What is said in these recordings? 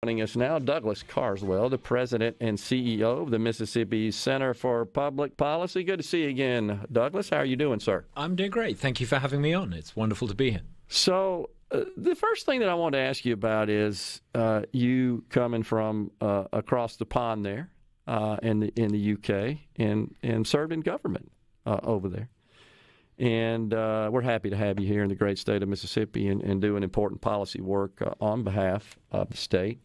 Joining us now, Douglas Carswell, the president and CEO of the Mississippi Center for Public Policy. Good to see you again, Douglas. How are you doing, sir? I'm doing great. Thank you for having me on. It's wonderful to be here. So the first thing that I want to ask you about is you coming from across the pond there in the UK and served in government over there. And we're happy to have you here in the great state of Mississippi and doing important policy work on behalf of the state.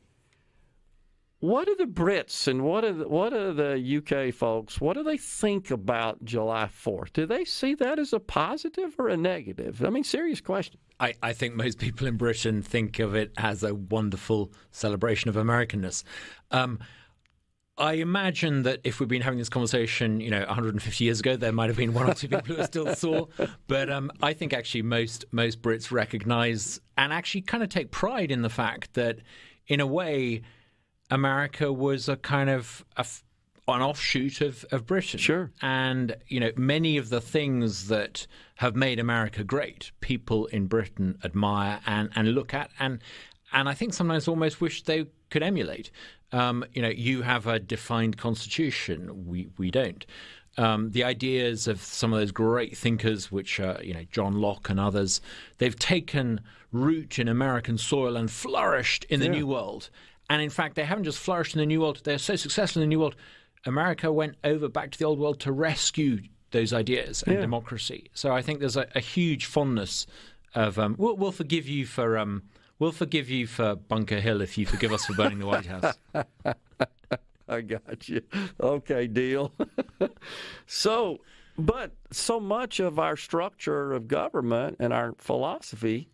What do the Brits and what are the UK folks, what do they think about July 4th? Do they see that as a positive or a negative? I mean, serious question. I think most people in Britain think of it as a wonderful celebration of Americanness. I imagine that if we'd been having this conversation, 150 years ago, there might have been one or two people who are still sore. But I think actually most Brits recognize and actually kind of take pride in the fact that, in a way, America was a kind of an offshoot of Britain. Sure. And, many of the things that have made America great, people in Britain admire and look at and I think sometimes almost wish they could emulate. You have a defined constitution. We don't. The ideas of some of those great thinkers, which are, John Locke and others, they've taken root in American soil and flourished in the New World. And in fact, they haven't just flourished in the New World. They're so successful in the New World. America went over back to the Old World to rescue those ideas and democracy. So I think there's a huge fondness of we'll forgive you for Bunker Hill if you forgive us for burning the White House. I got you. Okay, deal. But so much of our structure of government and our philosophy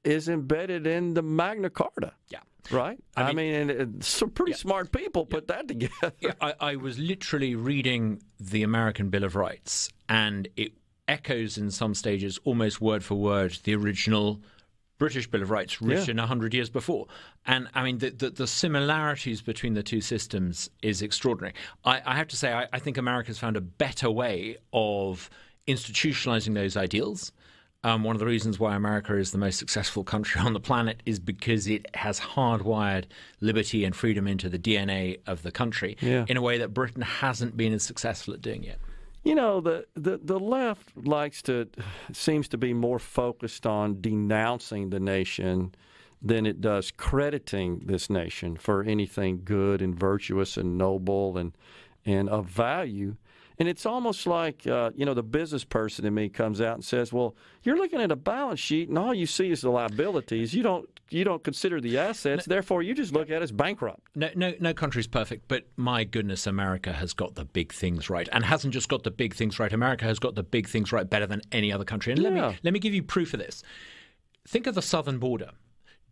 is embedded in the Magna Carta. Yeah. Right? I mean and some pretty smart people put that together. Yeah, I was literally reading the American Bill of Rights, and it echoes in some stages almost word for word the original British Bill of Rights written 100 years before. And I mean, the similarities between the two systems is extraordinary. I have to say, I think America's found a better way of institutionalizing those ideals. One of the reasons why America is the most successful country on the planet is because it has hardwired liberty and freedom into the DNA of the country in a way that Britain hasn't been as successful at doing yet. The left seems to be more focused on denouncing the nation than it does crediting this nation for anything good and virtuous and noble and of value. And it's almost like, the business person in me comes out and says, well, you're looking at a balance sheet and all you see is the liabilities. You don't consider the assets. Therefore, you just look at it as bankrupt. No country's perfect. But my goodness, America has got the big things right, and hasn't just got the big things right. America has got the big things right better than any other country. And let me give you proof of this. Think of the southern border.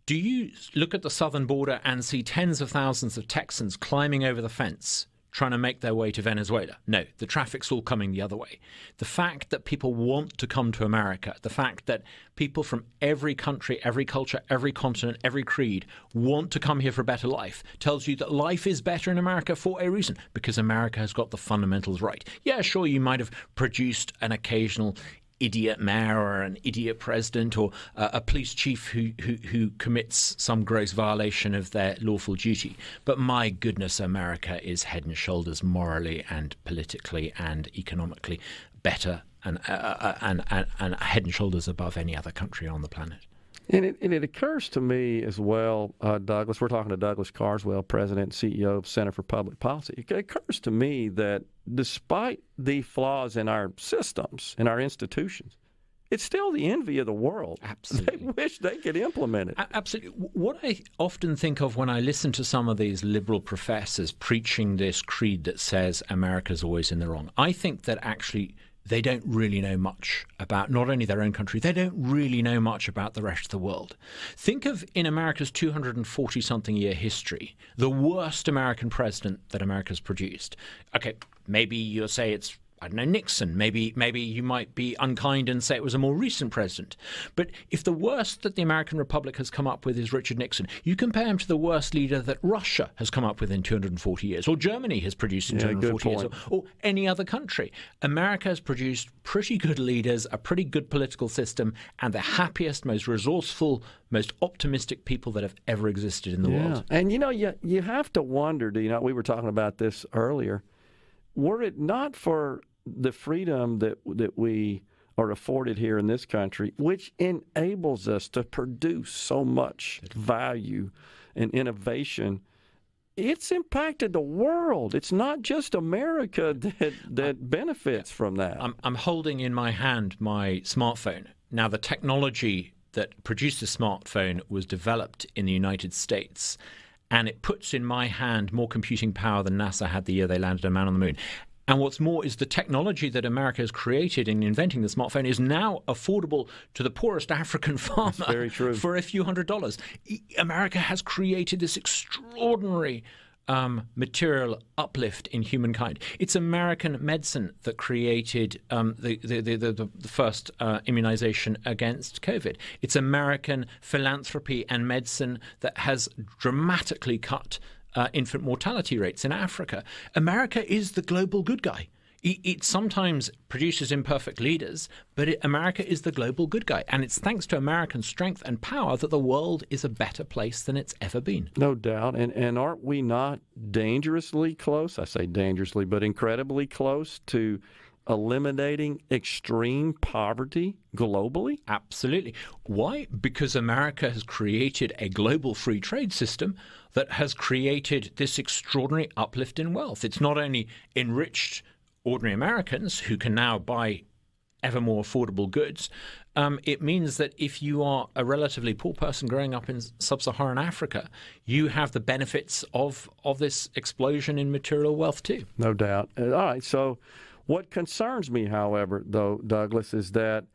Do you look at the southern border and see tens of thousands of Texans climbing over the fence trying to make their way to Venezuela? No, the traffic's all coming the other way. The fact that people want to come to America, the fact that people from every country, every culture, every continent, every creed want to come here for a better life tells you that life is better in America for a reason, because America has got the fundamentals right. Yeah, sure, you might have produced an occasional idiot mayor or an idiot president or a police chief who commits some gross violation of their lawful duty. But my goodness, America is head and shoulders morally and politically and economically better and head and shoulders above any other country on the planet. And it occurs to me as well, Douglas, we're talking to Douglas Carswell, President and CEO of Center for Public Policy. It occurs to me that despite the flaws in our systems, in our institutions, it's still the envy of the world. Absolutely. They wish they could implement it. Absolutely. What I often think of when I listen to some of these liberal professors preaching this creed that says America's always in the wrong, I think that actually they don't really know much about not only their own country, they don't really know much about the rest of the world. Think of, in America's 240-something year history, the worst American president that America's produced. Okay, maybe you'll say it's I don't know, Nixon. Maybe you might be unkind and say it was a more recent president. But if the worst that the American Republic has come up with is Richard Nixon, you compare him to the worst leader that Russia has come up with in 240 years, or Germany has produced in 240 years, or any other country. America has produced pretty good leaders, a pretty good political system, and the happiest, most resourceful, most optimistic people that have ever existed in the world. And you have to wonder, we were talking about this earlier, were it not for the freedom that we are afforded here in this country, which enables us to produce so much value and innovation, it's impacted the world. It's not just America that benefits from that. I'm holding in my hand my smartphone. Now, the technology that produced the smartphone was developed in the United States, and it puts in my hand more computing power than NASA had the year they landed a man on the moon. And what's more is the technology that America has created in inventing the smartphone is now affordable to the poorest African farmer. That's very true. For a few $100s. America has created this extraordinary material uplift in humankind. It's American medicine that created the first immunization against COVID. It's American philanthropy and medicine that has dramatically cut infant mortality rates in Africa. America is the global good guy. It sometimes produces imperfect leaders, but America is the global good guy. And it's thanks to American strength and power that the world is a better place than it's ever been. No doubt. And aren't we not dangerously close? I say dangerously, but incredibly close to eliminating extreme poverty globally? Absolutely. Why? Because America has created a global free trade system that has created this extraordinary uplift in wealth. It's not only enriched ordinary Americans who can now buy ever more affordable goods. It means that if you are a relatively poor person growing up in sub-Saharan Africa, you have the benefits of this explosion in material wealth too. No doubt. All right. So what concerns me, however, though, Douglas, is that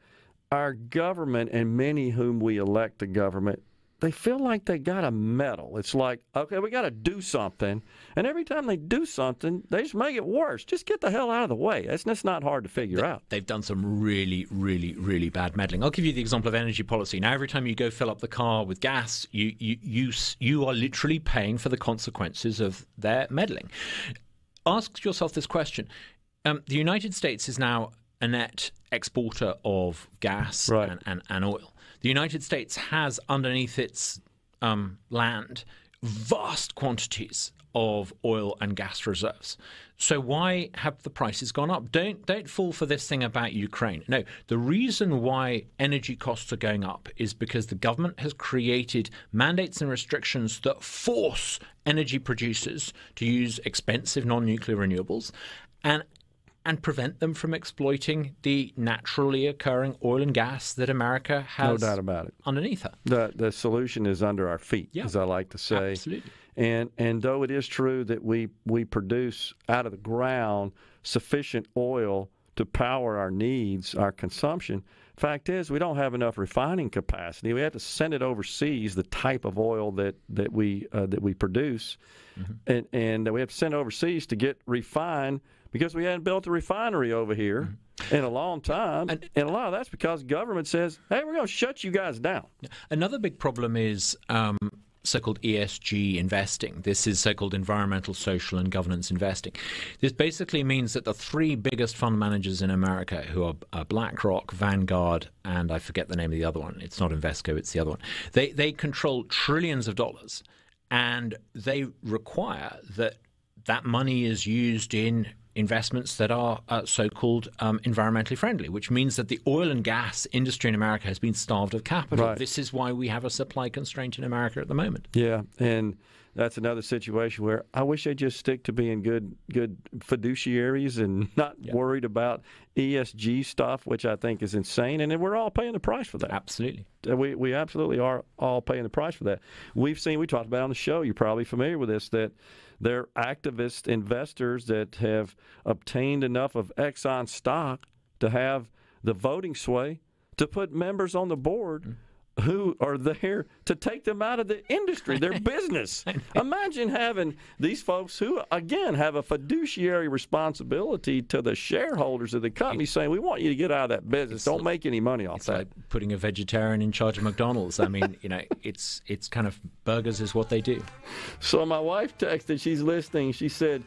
our government and many whom we elect to government, they feel like they got to meddle. It's like, okay, we got to do something. And every time they do something, they just make it worse. Just get the hell out of the way. That's not hard to figure out. They've done some really, really, really bad meddling. I'll give you the example of energy policy. Now, every time you go fill up the car with gas, you are literally paying for the consequences of their meddling. Ask yourself this question. The United States is now a net exporter of gas and oil. The United States has underneath its land vast quantities of oil and gas reserves. So why have the prices gone up? Don't fall for this thing about Ukraine. No, the reason why energy costs are going up is because the government has created mandates and restrictions that force energy producers to use expensive non-nuclear renewables and prevent them from exploiting the naturally occurring oil and gas that America has. No doubt about it. Underneath her. The solution is under our feet, as I like to say. Absolutely. And though it is true that we produce out of the ground sufficient oil to power our needs, our consumption, fact is we don't have enough refining capacity. We have to send it overseas, the type of oil that we produce, and we have to send it overseas to get refined, because we hadn't built a refinery over here in a long time. And a lot of that's because government says, hey, we're going to shut you guys down. Another big problem is so-called ESG investing. This is so-called environmental, social, and governance investing. This basically means that the three biggest fund managers in America, who are BlackRock, Vanguard, and I forget the name of the other one. It's not Invesco, it's the other one. They control trillions of dollars, and they require that money is used in investments that are so-called environmentally friendly, which means that the oil and gas industry in America has been starved of capital. Right. This is why we have a supply constraint in America at the moment. Yeah, and that's another situation where I wish they'd just stick to being good fiduciaries and not worried about ESG stuff, which I think is insane. And we're all paying the price for that. Absolutely. We absolutely are all paying the price for that. We talked about on the show, you're probably familiar with this, that there are activist investors that have obtained enough of Exxon stock to have the voting sway to put members on the board who are there to take them out of the industry, their business. Imagine having these folks who, again, have a fiduciary responsibility to the shareholders of the company saying, we want you to get out of that business. Don't make any money off that. Like putting a vegetarian in charge of McDonald's. I mean, it's kind of burgers is what they do. So my wife texted, she's listening, she said,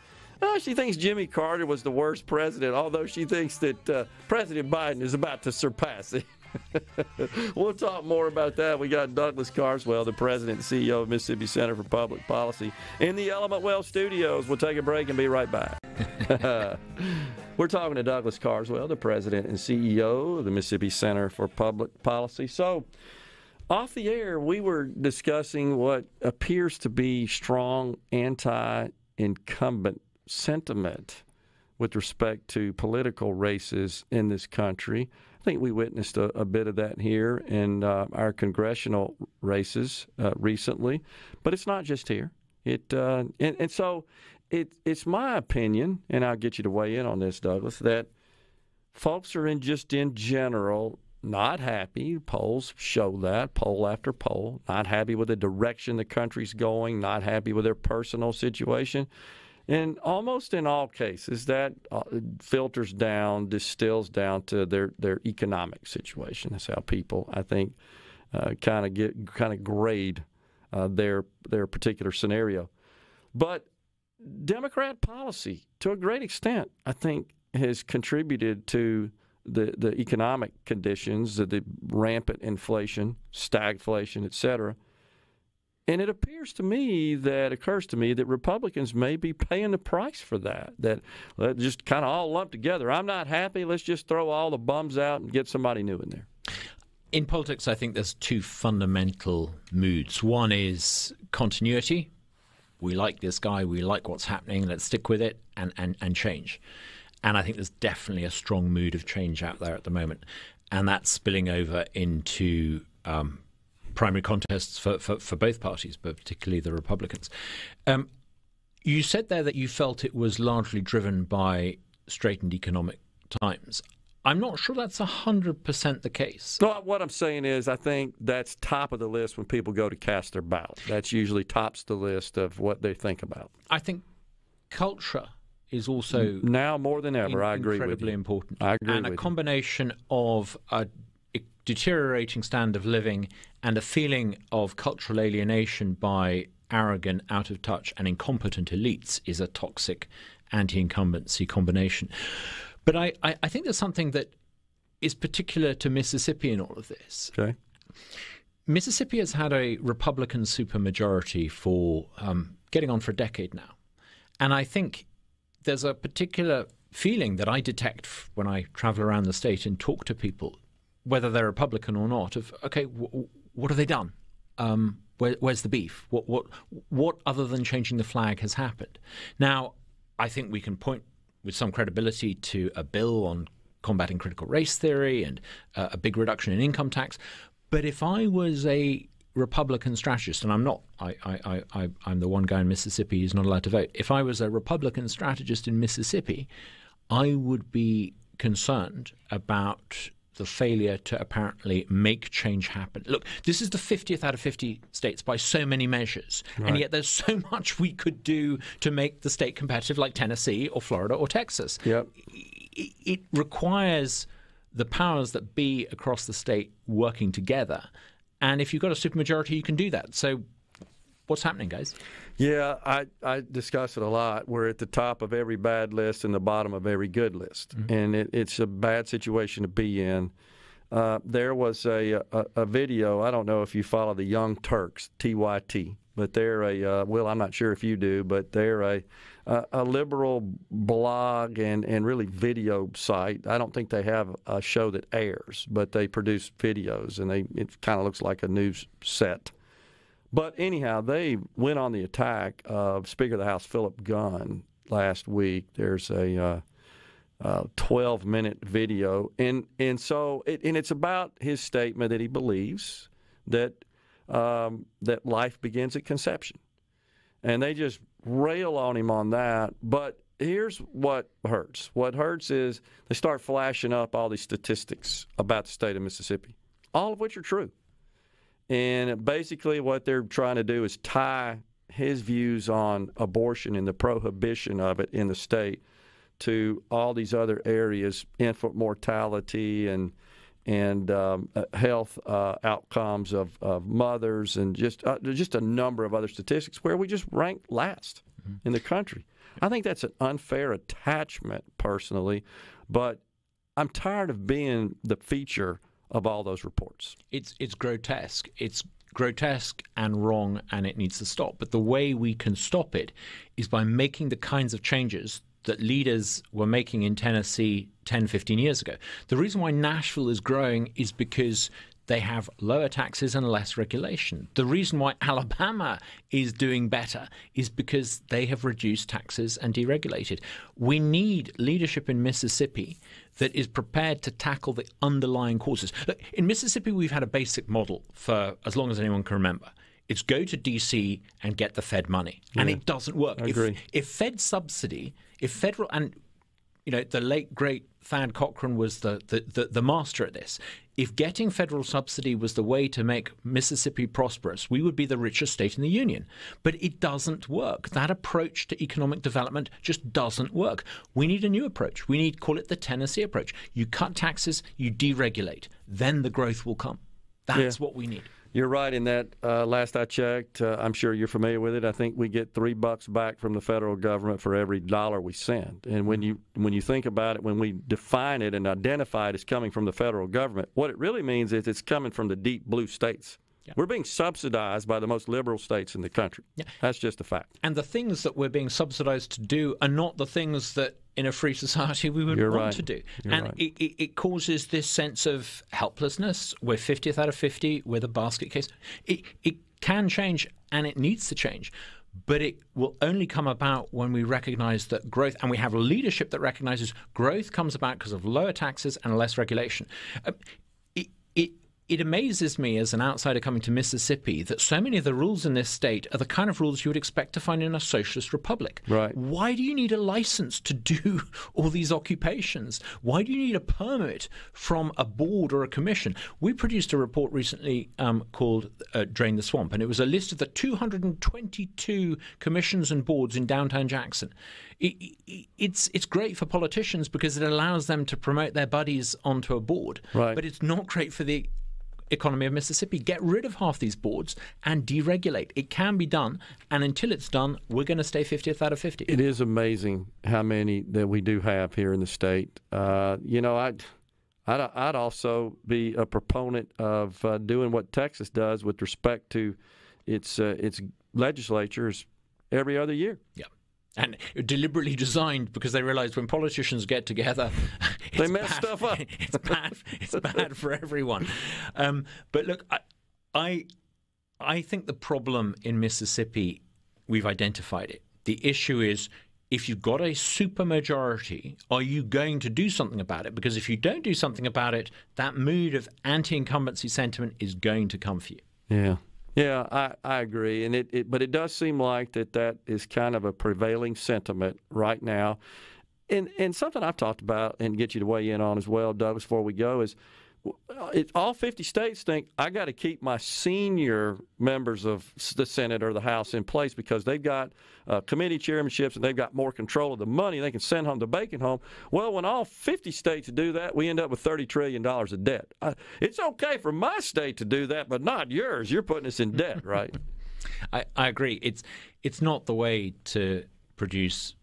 she thinks Jimmy Carter was the worst president, although she thinks that President Biden is about to surpass him. We'll talk more about that. We got Douglas Carswell, the president and CEO of Mississippi Center for Public Policy, in the Element Wealth Studios. We'll take a break and be right back. We're talking to Douglas Carswell, the president and CEO of the Mississippi Center for Public Policy. So, off the air, we were discussing what appears to be strong anti-incumbent sentiment with respect to political races in this country. I think we witnessed a bit of that here in our congressional races recently, but it's not just here. So it's my opinion, and I'll get you to weigh in on this, Douglas, that folks are in general not happy. Polls show that, poll after poll, not happy with the direction the country's going, not happy with their personal situation. And almost in all cases, that filters down, distills down to their economic situation. That's how people, I think, kind of grade their particular scenario. But Democrat policy, to a great extent, I think, has contributed to the economic conditions, the rampant inflation, stagflation, et cetera. And it occurs to me that Republicans may be paying the price for that just kind of all lumped together. I'm not happy. Let's just throw all the bums out and get somebody new in there. In politics, I think there's two fundamental moods. One is continuity. We like this guy. We like what's happening. Let's stick with it and change. And I think there's definitely a strong mood of change out there at the moment. And that's spilling over into primary contests for both parties, but particularly the Republicans. You said there that you felt it was largely driven by straitened economic times. I'm not sure that's 100% the case. No, what I'm saying is I think that's top of the list when people go to cast their ballot. That's usually tops the list of what they think about. I think culture is also now more than ever. I agree with you. Incredibly important. I agree and with a combination of a deteriorating standard of living and a feeling of cultural alienation by arrogant, out of touch, and incompetent elites is a toxic anti-incumbency combination. But I think there's something that is particular to Mississippi in all of this. Okay. Mississippi has had a Republican supermajority for getting on for a decade now. And I think there's a particular feeling that I detect when I travel around the state and talk to people, whether they're Republican or not, of, okay, what have they done? Where's the beef? What other than changing the flag has happened? Now, I think we can point with some credibility to a bill on combating critical race theory and a big reduction in income tax. But if I was a Republican strategist, and I'm not, I'm the one guy in Mississippi who's not allowed to vote. If I was a Republican strategist in Mississippi, I would be concerned about the failure to apparently make change happen. Look, this is the 50th out of 50 states by so many measures, right. And yet there's so much we could do to make the state competitive, like Tennessee or Florida or Texas. Yep. It requires the powers that be across the state working together. And if you've got a supermajority, you can do that. So what's happening, guys? Yeah, I discuss it a lot. We're at the top of every bad list and the bottom of every good list. Mm-hmm. And it's a bad situation to be in. There was a video. I don't know if you follow the Young Turks, TYT, but they're I'm not sure if you do, but they're a liberal blog and really video site. I don't think they have a show that airs, but they produce videos, and it kind of looks like a news set. But anyhow, they went on the attack of Speaker of the House Philip Gunn last week. There's a 12-minute video, and so it's about his statement that he believes that life begins at conception, and they just rail on him on that. But here's what hurts. What hurts is they start flashing up all these statistics about the state of Mississippi, all of which are true. And basically what they're trying to do is tie his views on abortion and the prohibition of it in the state to all these other areas, infant mortality and health outcomes of mothers, and just a number of other statistics where we just rank last in the country. I think that's an unfair attachment, personally, but I'm tired of being the feature of all those reports. It's grotesque. It's grotesque and wrong, and it needs to stop. But the way we can stop it is by making the kinds of changes that leaders were making in Tennessee 10, 15 years ago. The reason why Nashville is growing is because they have lower taxes and less regulation. The reason why Alabama is doing better is because they have reduced taxes and deregulated. We need leadership in Mississippi that is prepared to tackle the underlying causes. Look, in Mississippi, we've had a basic model for as long as anyone can remember. It's go to D.C. and get the Fed money. And it doesn't work. I agree. If Fed subsidy, if federal, and the late, great Thad Cochran was the master at this. If getting federal subsidy was the way to make Mississippi prosperous, we would be the richest state in the union. But it doesn't work. That approach to economic development just doesn't work. We need a new approach. We need, call it the Tennessee approach. You cut taxes, you deregulate. Then the growth will come. That's what we need. You're right in that. Last I checked, I'm sure you're familiar with it. I think we get $3 back from the federal government for every dollar we send. And when you think about it, when we define it and identify it as coming from the federal government, what it really means is it's coming from the deep blue states. Yeah. We're being subsidized by the most liberal states in the country. Yeah. That's just a fact. And the things that we're being subsidized to do are not the things that in a free society we would want to do. And it causes this sense of helplessness. We're 50th out of 50. We're the basket case. It can change, and it needs to change. But it will only come about when we recognize that growth, and we have leadership that recognizes growth comes about because of lower taxes and less regulation. It amazes me as an outsider coming to Mississippi that so many of the rules in this state are the kind of rules you would expect to find in a socialist republic. Right. Why do you need a license to do all these occupations? Why do you need a permit from a board or a commission? We produced a report recently called Drain the Swamp, and it was a list of the 222 commissions and boards in downtown Jackson. It's great for politicians because it allows them to promote their buddies onto a board. Right. But it's not great for the economy of Mississippi. Get rid of half these boards and deregulate. It can be done, and until it's done, we're going to stay 50th out of 50. It is amazing how many that we do have here in the state. I'd also be a proponent of doing what Texas does with respect to its legislatures every other year. Yeah. And deliberately designed because they realized when politicians get together, they mess stuff up. It's bad for everyone. But look, I think the problem in Mississippi, we've identified it. The issue is, if you've got a supermajority, are you going to do something about it? Because if you don't do something about it, that mood of anti-incumbency sentiment is going to come for you. Yeah. Yeah, I agree, but it does seem like that is kind of a prevailing sentiment right now, and something I've talked about and get you to weigh in on as well, Douglas, before we go is, all 50 states think I got to keep my senior members of the Senate or the House in place because they've got committee chairmanships and they've got more control of the money. They can send home the bacon home. Well, when all 50 states do that, we end up with $30 trillion of debt. It's okay for my state to do that, but not yours. You're putting us in debt, right? I agree. It's not the way to produce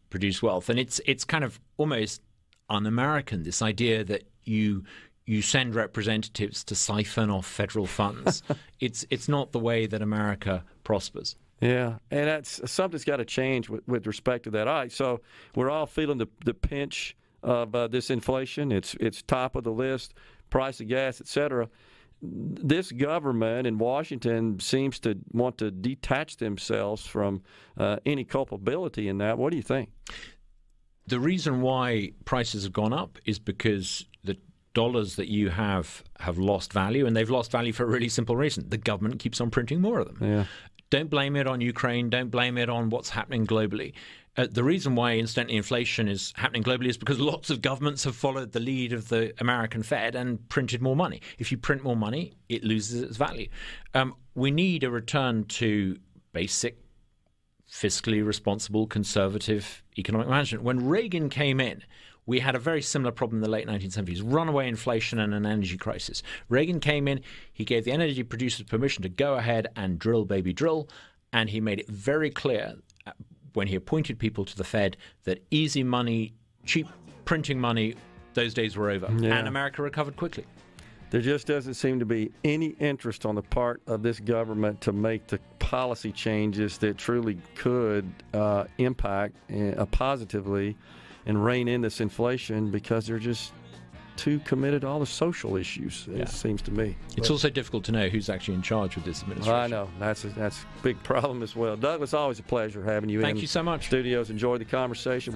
wealth, and it's kind of almost un-American, this idea that you send representatives to siphon off federal funds. It's not the way that America prospers. Yeah, and something's got to change with respect to that. All right, so we're all feeling the pinch of this inflation. It's top of the list, price of gas, et cetera. This government in Washington seems to want to detach themselves from any culpability in that. What do you think? The reason why prices have gone up is because the dollars that you have lost value, and they've lost value for a really simple reason. The government keeps on printing more of them. Yeah. Don't blame it on Ukraine. Don't blame it on what's happening globally. The reason why, incidentally, inflation is happening globally is because lots of governments have followed the lead of the American Fed and printed more money. If you print more money, it loses its value. We need a return to basic, fiscally responsible, conservative economic management. When Reagan came in, we had a very similar problem in the late 1970s, runaway inflation and an energy crisis. Reagan came in, he gave the energy producers permission to go ahead and drill, baby, drill, and he made it very clear when he appointed people to the Fed that easy money, cheap printing money, those days were over, and America recovered quickly. There just doesn't seem to be any interest on the part of this government to make the policy changes that truly could impact positively and rein in this inflation, because they're just too committed to all the social issues, it seems to me. It's also difficult to know who's actually in charge of this administration. I know. That's a big problem as well. Douglas, always a pleasure having you in. Thank you so much. Studios. Enjoy the conversation.